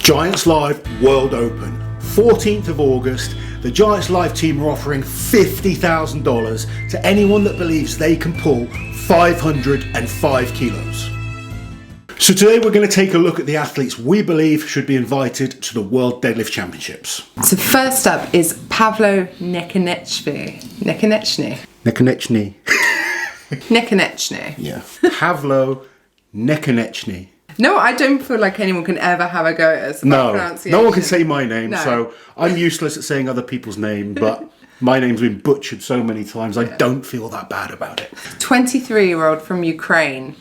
Giants Live World Open, 14th of August. The Giants Live team are offering $50,000 to anyone that believes they can pull 505 kilos. So today we're going to take a look at the athletes we believe should be invited to the World Deadlift Championships. So first up is Pavlo Nekonechny. Yeah, Pavlo Nekonechny. No, I don't feel like anyone can ever have a go at us about pronunciation. No one can say my name, so I'm useless at saying other people's name, but my name's been butchered so many times, I don't feel that bad about it. 23-year-old from Ukraine,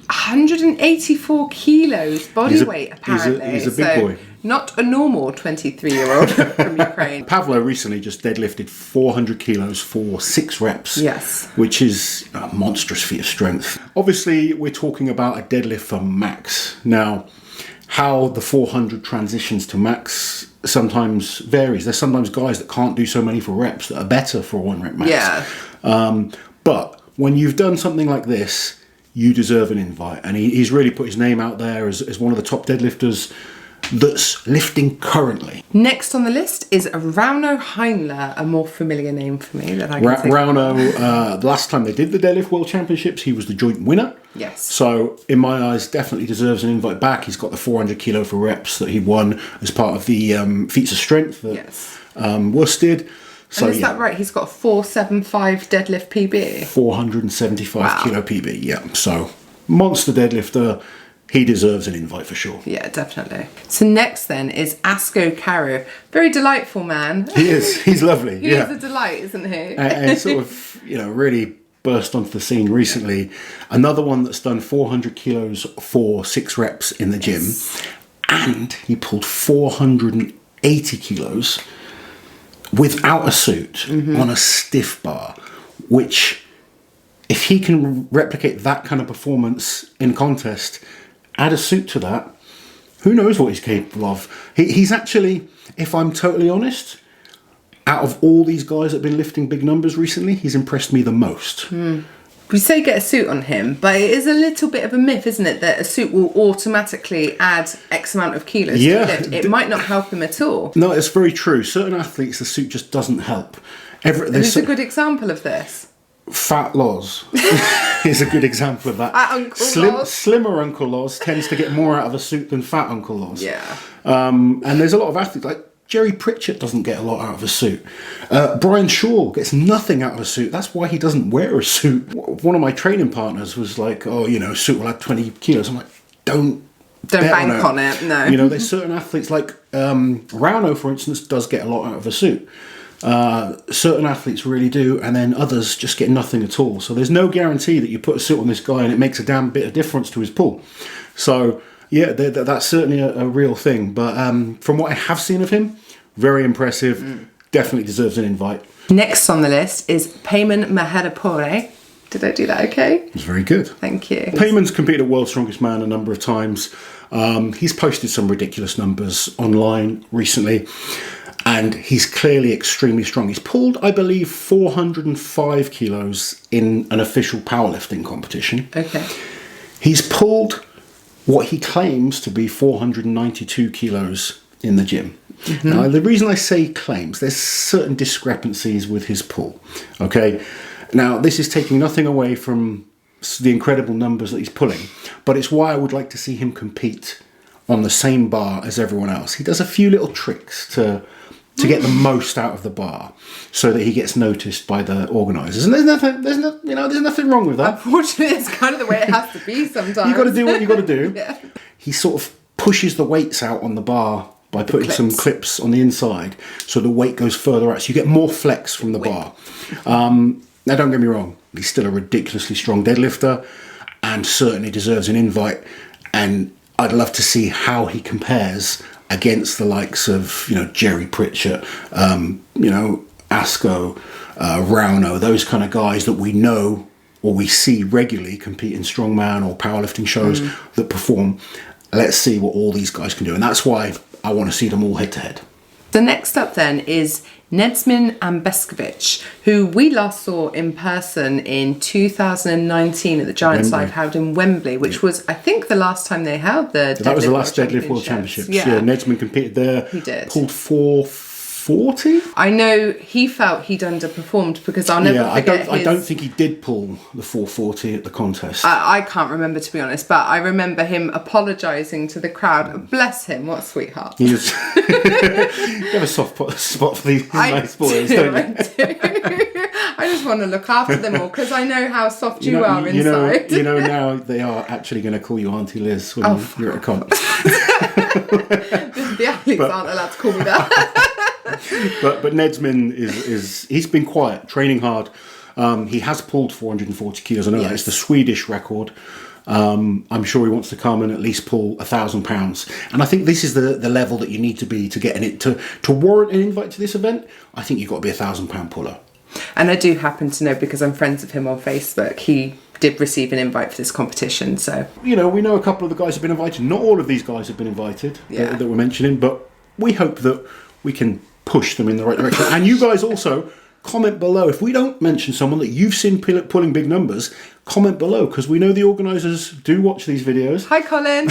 184 kilos body weight, apparently. He's a big boy. Not a normal 23-year-old from Ukraine. Pavlo recently just deadlifted 400 kilos for 6 reps. Yes. Which is a monstrous feat of strength. Obviously, we're talking about a deadlift for max. Now, how the 400 transitions to max sometimes varies. There's sometimes guys that can't do so many for reps that are better for 1 rep max. Yeah. But when you've done something like this, you deserve an invite. And he's really put his name out there as one of the top deadlifters that's lifting currently. Next on the list is Rauno Heinler, a more familiar name for me that I can say. Rauno, the last time they did the Deadlift World Championships, he was the joint winner. Yes. So, in my eyes, definitely deserves an invite back. He's got the 400 kilo for reps that he won as part of the feats of strength that Worce did. So, and is that right? He's got a 475 deadlift PB? 475 kilo PB, yeah. So, monster deadlifter. He deserves an invite for sure. Yeah, definitely. So next then is Asko. Very delightful man. He is. He's lovely. He is a delight, isn't he? And sort of, really burst onto the scene recently. Another one that's done 400 kilos for 6 reps in the gym. And he pulled 480 kilos without a suit on a stiff bar, which, if he can replicate that kind of performance in contest, add a suit to that, who knows what he's capable of. He's actually, if I'm totally honest, out of all these guys that have been lifting big numbers recently, he's impressed me the most. We say get a suit on him, but it is a little bit of a myth, isn't it, that a suit will automatically add X amount of kilos to lift. It might not help him at all. No, it's very true. Certain athletes, the suit just doesn't help. There's a good example of this. Fat Loz is a good example of that. Fat Uncle Loz. Slimmer Uncle Loz tends to get more out of a suit than Fat Uncle Loz. Yeah. And there's a lot of athletes, like Jerry Prickett doesn't get a lot out of a suit. Brian Shaw gets nothing out of a suit. That's why he doesn't wear a suit. One of my training partners was like, suit will add 20 kilos. I'm like, don't bank on it, no. There's certain athletes, like Rauno, for instance, does get a lot out of a suit. Certain athletes really do, and then others just get nothing at all. So there's no guarantee that you put a suit on this guy and it makes a damn bit of difference to his pull. So yeah, that's certainly a real thing. But from what I have seen of him, very impressive. Definitely deserves an invite. Next on the list is Payman Makarov. Did I do that okay? It's very good. Thank you. Payman's competed at World's Strongest Man a number of times. He's posted some ridiculous numbers online recently. And he's clearly extremely strong. He's pulled, I believe, 405 kilos in an official powerlifting competition. Okay. He's pulled what he claims to be 492 kilos in the gym. Now, the reason I say claims, there's certain discrepancies with his pull. Okay. Now, this is taking nothing away from the incredible numbers that he's pulling, but it's why I would like to see him compete on the same bar as everyone else. He does a few little tricks to get the most out of the bar, so that he gets noticed by the organisers. And there's nothing wrong with that. Unfortunately, it's kind of the way it has to be sometimes. You got to do what you got to do. Yeah. He sort of pushes the weights out on the bar by putting some clips on the inside, so the weight goes further out, so you get more flex from the bar. Now, don't get me wrong, he's still a ridiculously strong deadlifter, and certainly deserves an invite. And I'd love to see how he compares against the likes of, Jerry Prickett, Asko, Rauno, those kind of guys that we know or we see regularly compete in strongman or powerlifting shows that perform. Let's see what all these guys can do. And that's why I want to see them all head to head. So next up then is Nedzmin Ambeskovic, who we last saw in person in 2019 at the Giants Live held in Wembley, which was, I think, the last time they held the That was the last Deadlift World Championships. Yeah, Nedzmin competed there. He did. Pulled 440. I know he felt he'd underperformed because I'll never forget I don't think he did pull the 440 at the contest. I can't remember, to be honest, but I remember him apologising to the crowd. Bless him, what a sweetheart. He was you have a soft spot for these nice boys, don't you? I just want to look after them all because I know how soft you are inside. You know now they are actually going to call you Auntie Liz when you're at a comp. The athletes aren't allowed to call me that. But Nedzmin he's been quiet, training hard. He has pulled 440 kilos. I know that it's the Swedish record. I'm sure he wants to come and at least pull 1,000 pounds. And I think this is the level that you need to be to get in it to warrant an invite to this event. I think you've got to be 1,000 pound puller. And I do happen to know, because I'm friends with him on Facebook, he did receive an invite for this competition. So we know a couple of the guys have been invited. Not all of these guys have been invited that we're mentioning, but we hope that we can push them in the right direction. And you guys also comment below if we don't mention someone that you've seen pulling big numbers. Comment below, because we know the organisers do watch these videos. Hi, Colin.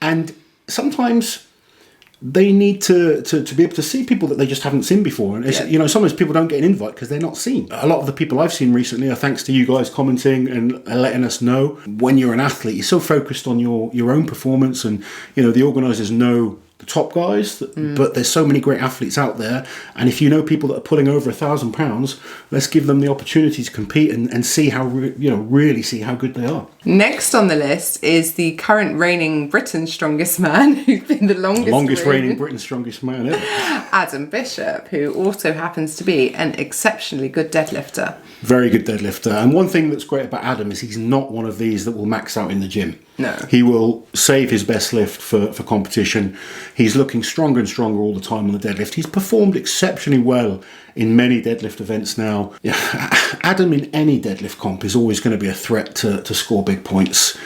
And sometimes they need to be able to see people that they just haven't seen before. And sometimes people don't get an invite because they're not seen. A lot of the people I've seen recently are thanks to you guys commenting and letting us know. When you're an athlete, you're so focused on your own performance, and the organisers know the top guys, but there's so many great athletes out there, and if you know people that are pulling over 1,000 pounds, let's give them the opportunity to compete and see how really see how good they are. Next on the list is the current reigning Britain's strongest man, who's been the longest reigning Britain's strongest man ever, Adam Bishop, who also happens to be an exceptionally good deadlifter. Very good deadlifter. And one thing that's great about Adam is he's not one of these that will max out in the gym. No. He will save his best lift for competition. He's looking stronger and stronger all the time on the deadlift. He's performed exceptionally well in many deadlift events now. Adam in any deadlift comp is always going to be a threat to score big points.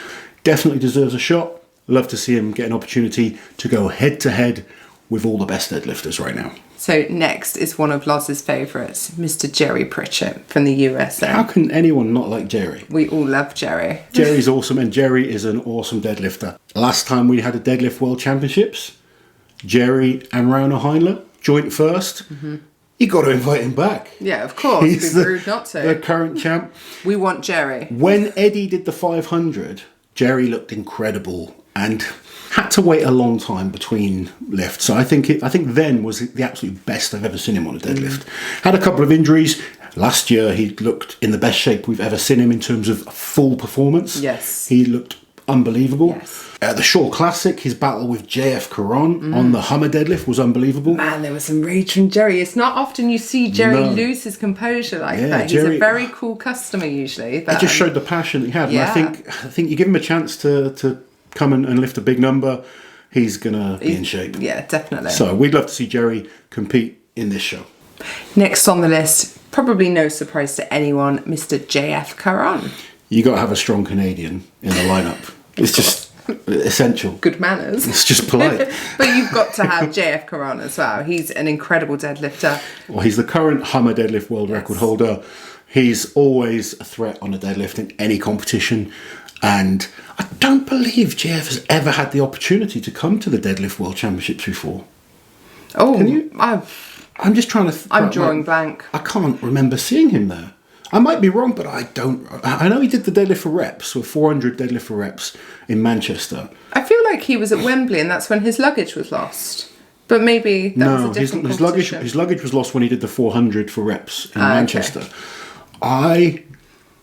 Definitely deserves a shot. Love to see him get an opportunity to go head to head with all the best deadlifters right now. So next is one of Loz's favourites, Mr. Jerry Prickett from the USA. How can anyone not like Jerry? We all love Jerry. Jerry's awesome, and Jerry is an awesome deadlifter. Last time we had a Deadlift World Championships, Jerry and Rauner Heinle, joint first. Mm-hmm. You got to invite him back. Yeah, of course. It'd be rude not to. The current champ. We want Jerry. When Eddie did the 500, Jerry looked incredible and had to wait a long time between lifts. So I think then was the absolute best I've ever seen him on a deadlift. Had a couple of injuries. Last year he looked in the best shape we've ever seen him in terms of full performance. Yes. He looked unbelievable. Yes. The Shaw Classic, his battle with JF Caron on the Hummer deadlift was unbelievable. Man, there was some rage from Jerry. It's not often you see Jerry lose his composure like that. He's a very cool customer usually. But, it just showed the passion that he had. Yeah. And I think you give him a chance to come and lift a big number, he's going to be in shape. Yeah, definitely. So we'd love to see Jerry compete in this show. Next on the list, probably no surprise to anyone, Mr. JF Caron. You got to have a strong Canadian in the lineup. It's just essential. Good manners. It's just polite. But you've got to have JF Caron as well. He's an incredible deadlifter. Well, he's the current Hummer deadlift world record holder. He's always a threat on a deadlift in any competition. And I don't believe JF has ever had the opportunity to come to the Deadlift World Championships before. Oh, can you? I'm just trying to. I'm drawing blank. I can't remember seeing him there. I might be wrong, but I don't. I know he did the deadlift for reps, with 400 deadlift for reps in Manchester. I feel like he was at Wembley, and that's when his luggage was lost. But maybe that was a different competition. His luggage was lost when he did the 400 for reps in Manchester. Okay. I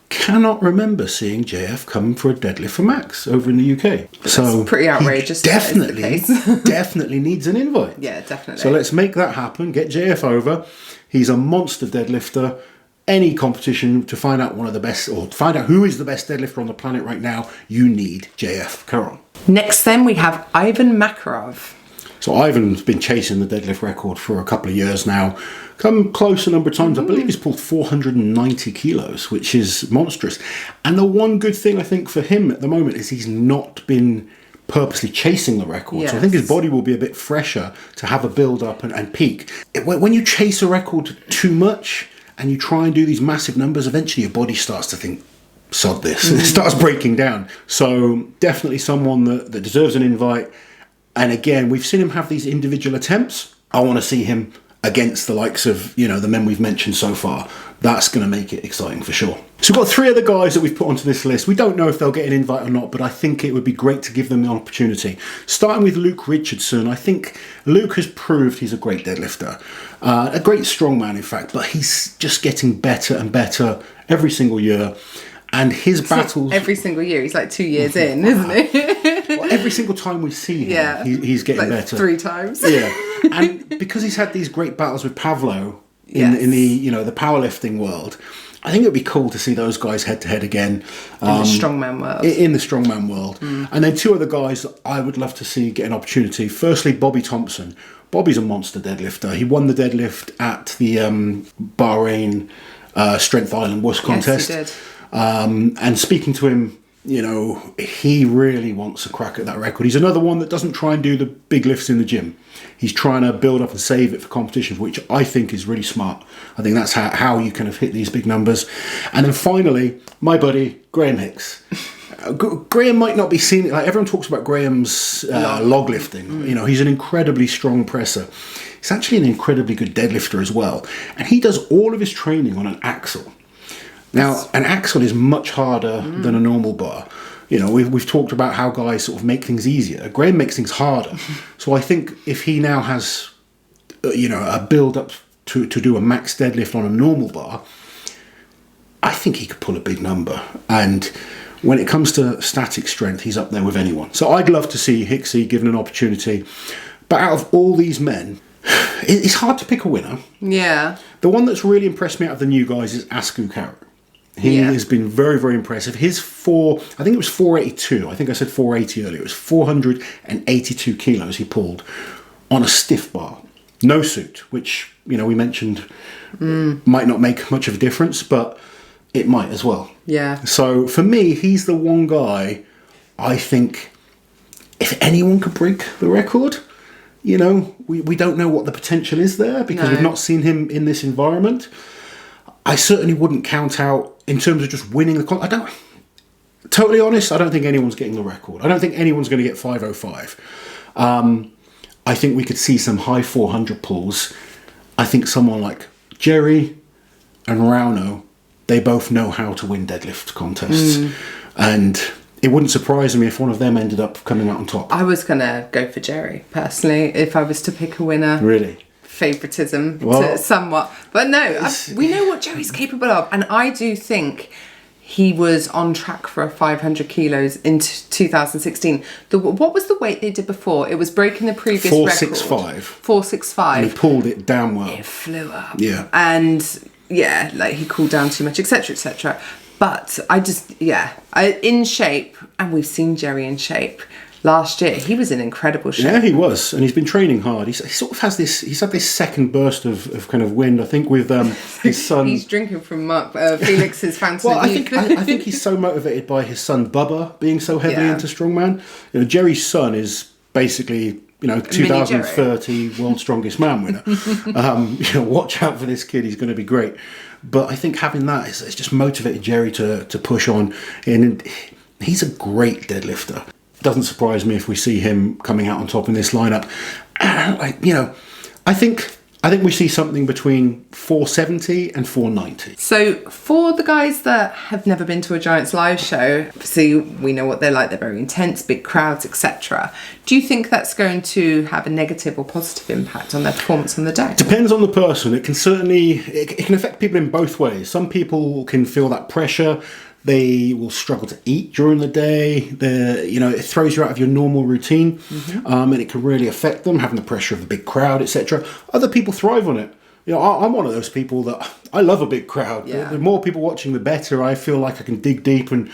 cannot remember seeing JF come for a deadlift for max over in the UK. That's pretty outrageous. Definitely needs an invite. Yeah, definitely. So let's make that happen. Get JF over. He's a monster deadlifter. Any competition to find out one of the best, or to find out who is the best deadlifter on the planet right now, you need JF Caron. Next then we have Ivan Makarov. So Ivan's been chasing the deadlift record for a couple of years now. Come close a number of times. I believe he's pulled 490 kilos, which is monstrous. And the one good thing I think for him at the moment is he's not been purposely chasing the record. So I think his body will be a bit fresher to have a build up and peak. When you chase a record too much and you try and do these massive numbers, eventually your body starts to think, sod this. It starts breaking down. So definitely someone that deserves an invite. And again, we've seen him have these individual attempts. I want to see him against the likes of, you know, the men we've mentioned so far. That's going to make it exciting for sure. So we've got 3 other guys that we've put onto this list. We don't know if they'll get an invite or not, but I think it would be great to give them the opportunity. Starting with Luke Richardson, I think Luke has proved he's a great deadlifter. A great strongman, in fact, but he's just getting better and better every single year. And his battles... Every single year. He's like 2 years in, isn't he? Well, every single time we see him, he's getting like better. 3 times. Yeah. And because he's had these great battles with Pavlo in the, you know, the powerlifting world, I think it would be cool to see those guys head to head again. In the strongman world. In the strongman world. And then 2 other guys that I would love to see get an opportunity. Firstly, Bobby Thompson. Bobby's a monster deadlifter. He won the deadlift at the Bahrain Strength Island Wuss contest. Yes, he did. And speaking to him, you know, he really wants a crack at that record. He's another one that doesn't try and do the big lifts in the gym. He's trying to build up and save it for competitions, which I think is really smart. I think that's how you kind of hit these big numbers. And then finally, my buddy, Graham Hicks. Graham might not be seen, like everyone talks about Graham's log lifting. You know, he's an incredibly strong presser. He's actually an incredibly good deadlifter as well. And he does all of his training on an axle. Now, an axle is much harder than a normal bar. You know, we've talked about how guys sort of make things easier. Graham makes things harder. So I think if he now has, you know, a build-up to do a max deadlift on a normal bar, I think he could pull a big number. And when it comes to static strength, he's up there with anyone. So I'd love to see Hicksy given an opportunity. But out of all these men, it's hard to pick a winner. Yeah. The one that's really impressed me out of the new guys is Asko. He has been very, very impressive. His I think it was 482. I think I said 480 earlier. It was 482 kilos he pulled on a stiff bar. No suit, which, you know, we mentioned might not make much of a difference, but it might as well. Yeah. So for me, he's the one guy I think if anyone could break the record, you know, we don't know what the potential is there because we've not seen him in this environment. I certainly wouldn't count out in terms of just winning the totally honest, I don't think anyone's getting the record. I don't think anyone's going to get 505. I think we could see some high 400 pulls. I think someone like Jerry and Rauno, they both know how to win deadlift contests. And it wouldn't surprise me if one of them ended up coming out on top. I was going to go for Jerry, personally, if I was to pick a winner. Really? Favoritism somewhat, but no, we know what Jerry's capable of, and I do think he was on track for a 500 kilos in 2016. What was the weight they did before? It was breaking the previous 465. record. 465. And he pulled it damn well. It flew up. Yeah. And yeah, like he cooled down too much, etc., etc. But I just, in shape, and we've seen Jerry in shape. Last year, he was in incredible shape. Yeah, he was, and he's been training hard. He sort of has this. He's had this second burst of kind of wind. I think with his son. He's drinking from Felix's fantasy. Well, I think he's so motivated by his son Bubba being so heavily into strongman. You know, Jerry's son is basically 2030 World's Strongest Man winner. You know, watch out for this kid. He's going to be great. But I think having that is just motivated Jerry to push on, and he's a great deadlifter. Doesn't surprise me if we see him coming out on top in this lineup. I think we see something between 470 and 490. So for the guys that have never been to a Giants live show, obviously we know what they're like. They're very intense, big crowds, etc. Do you think that's going to have a negative or positive impact on their performance on the day? Depends on the person. It can certainly it can affect people in both ways. Some people can feel that pressure. They will struggle to eat during the day. It throws you out of your normal routine, and it can really affect them, having the pressure of a big crowd, etc. Other people thrive on it. You know, I'm one of those people that I love a big crowd. Yeah. The more people watching, the better. I feel like I can dig deep and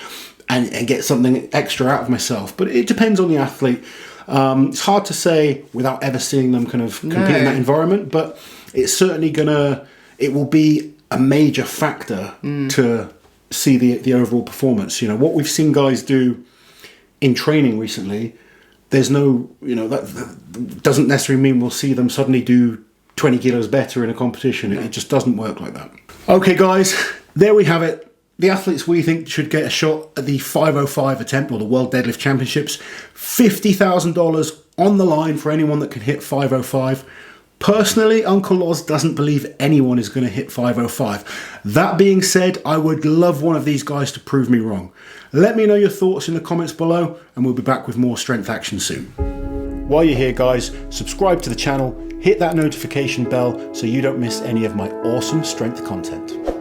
get something extra out of myself. But it depends on the athlete. It's hard to say without ever seeing them kind of compete in that environment, but it's certainly it will be a major factor to see the overall performance. You know, what we've seen guys do in training recently there's no, that doesn't necessarily mean we'll see them suddenly do 20 kilos better in a competition. It just doesn't work like that. Okay, guys, there we have it. The athletes we think should get a shot at the 505 attempt, or the World Deadlift Championships. $50,000 on the line for anyone that can hit 505. Personally, Uncle Oz doesn't believe anyone is going to hit 505. That being said, I would love one of these guys to prove me wrong. Let me know your thoughts in the comments below, and we'll be back with more strength action soon. While you're here, guys, subscribe to the channel, hit that notification bell so you don't miss any of my awesome strength content.